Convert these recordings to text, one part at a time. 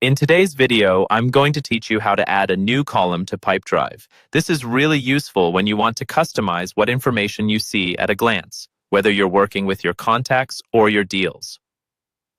In today's video, I'm going to teach you how to add a new column to Pipedrive. This is really useful when you want to customize what information you see at a glance, whether you're working with your contacts or your deals.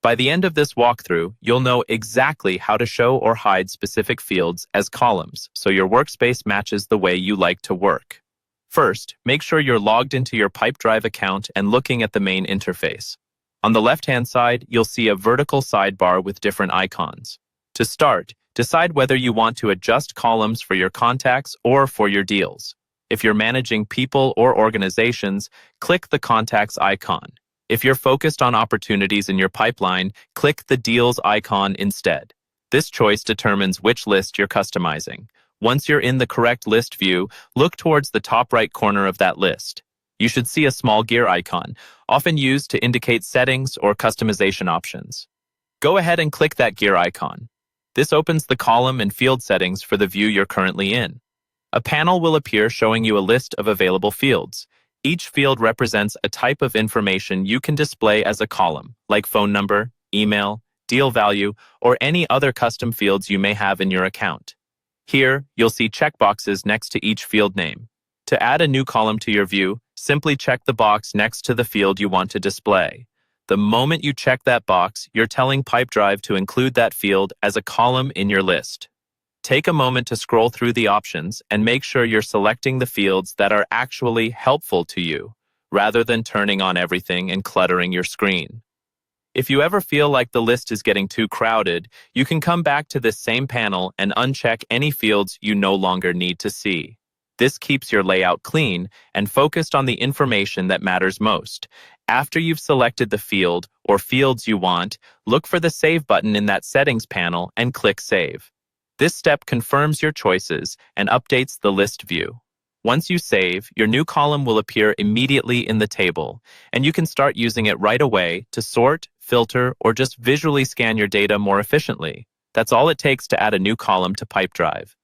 By the end of this walkthrough, you'll know exactly how to show or hide specific fields as columns, so your workspace matches the way you like to work. First, make sure you're logged into your Pipedrive account and looking at the main interface. On the left-hand side, you'll see a vertical sidebar with different icons. To start, decide whether you want to adjust columns for your contacts or for your deals. If you're managing people or organizations, click the Contacts icon. If you're focused on opportunities in your pipeline, click the Deals icon instead. This choice determines which list you're customizing. Once you're in the correct list view, look towards the top right corner of that list. You should see a small gear icon, often used to indicate settings or customization options. Go ahead and click that gear icon. This opens the column and field settings for the view you're currently in. A panel will appear showing you a list of available fields. Each field represents a type of information you can display as a column, like phone number, email, deal value, or any other custom fields you may have in your account. Here, you'll see checkboxes next to each field name. To add a new column to your view, simply check the box next to the field you want to display. The moment you check that box, you're telling Pipedrive to include that field as a column in your list. Take a moment to scroll through the options and make sure you're selecting the fields that are actually helpful to you, rather than turning on everything and cluttering your screen. If you ever feel like the list is getting too crowded, you can come back to this same panel and uncheck any fields you no longer need to see. This keeps your layout clean and focused on the information that matters most. After you've selected the field or fields you want, look for the Save button in that Settings panel and click Save. This step confirms your choices and updates the list view. Once you save, your new column will appear immediately in the table, and you can start using it right away to sort, filter, or just visually scan your data more efficiently. That's all it takes to add a new column to Pipedrive.